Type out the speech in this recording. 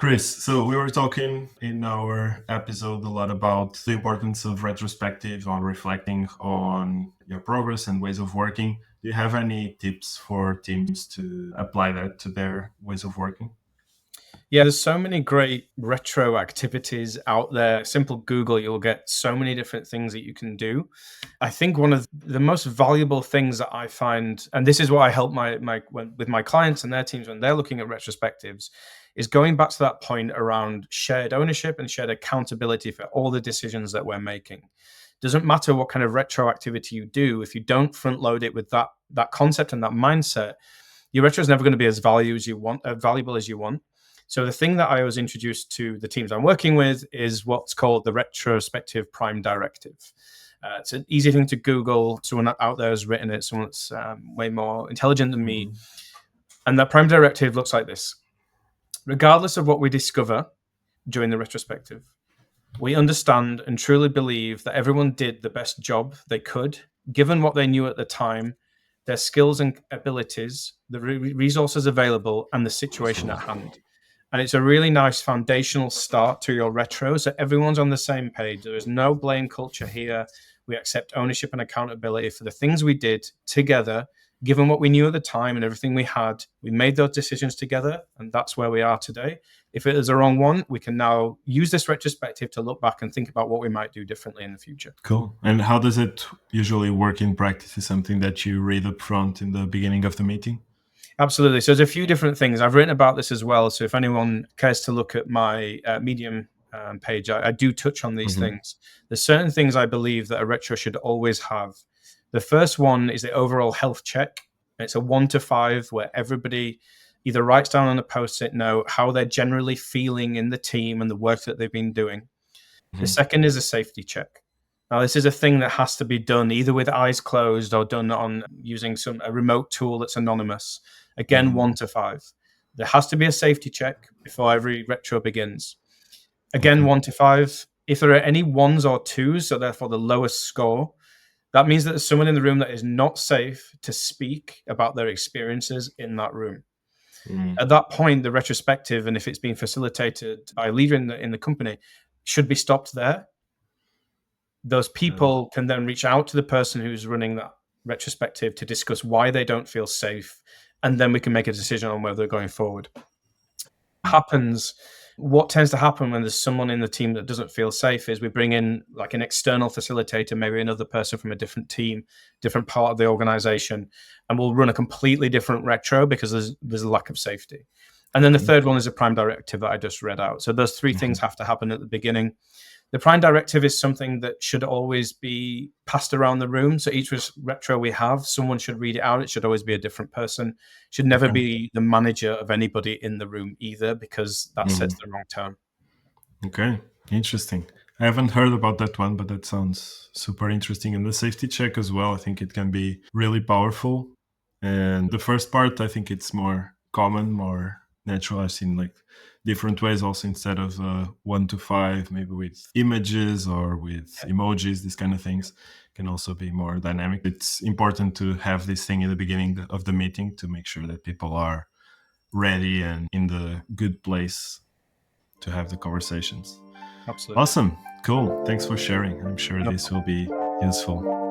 Chris, so we were talking in our episode a lot about the importance of retrospective on reflecting on your progress and ways of working. Do you have any tips for teams to apply that to their ways of working? Yeah, there's so many great retro activities out there. Simple Google, you'll get so many different things that you can do. I think one of the most valuable things that I find, and this is what I help with my clients and their teams when they're looking at retrospectives, is going back to that point around shared ownership and shared accountability for all the decisions that we're making. Doesn't matter what kind of retro activity you do, if you don't front load it with that concept and that mindset, your retro is never going to be as valuable as you want. So the thing that I was introduced to the teams I'm working with is what's called the retrospective prime directive. It's an easy thing to Google. Someone out there has written it. Someone that's way more intelligent than me. And that prime directive looks like this. Regardless of what we discover during the retrospective, we understand and truly believe that everyone did the best job they could, given what they knew at the time, their skills and abilities, the resources available, and the situation at hand. And it's a really nice foundational start to your retro. So everyone's on the same page. There is no blame culture here. We accept ownership and accountability for the things we did together, given what we knew at the time and everything we had. We made those decisions together, and that's where we are today. If it is the wrong one, we can now use this retrospective to look back and think about what we might do differently in the future. Cool. And how does it usually work in practice? Is something that you read up front in the beginning of the meeting? Absolutely. So there's a few different things. I've written about this as well. So if anyone cares to look at my Medium page, I do touch on these things. There's certain things I believe that a retro should always have. The first one is the overall health check. It's a 1 to 5 where everybody either writes down on a post-it note how they're generally feeling in the team and the work that they've been doing. The second is a safety check. Now, this is a thing that has to be done either with eyes closed or done on using a remote tool that's anonymous. Again, 1 to 5. There has to be a safety check before every retro begins. Again, 1 to 5. If there are any 1s or 2s, so therefore the lowest score, that means that there's someone in the room that is not safe to speak about their experiences in that room. At that point, the retrospective, and if it's being facilitated by a leader in the company, should be stopped there. Those people can then reach out to the person who's running that retrospective to discuss why they don't feel safe, and then we can make a decision on whether they're going forward. What tends to happen when there's someone in the team that doesn't feel safe is we bring in like an external facilitator, maybe another person from a different team, different part of the organization, and we'll run a completely different retro because there's a lack of safety. And then the third one is a prime directive that I just read out. So those three things have to happen at the beginning. The prime directive is something that should always be passed around the room. So each retro we have, someone should read it out. It should always be a different person. Should never be the manager of anybody in the room either, because that sets the wrong tone. Okay, interesting. I haven't heard about that one, but that sounds super interesting. And the safety check as well, I think it can be really powerful. And the first part, I think it's more common, more natural. I've seen like different ways also instead of 1 to 5, maybe with images or with emojis, these kind of things can also be more dynamic. It's important to have this thing in the beginning of the meeting to make sure that people are ready and in the good place to have the conversations. Absolutely. Awesome. Cool. Thanks for sharing. I'm sure this will be useful.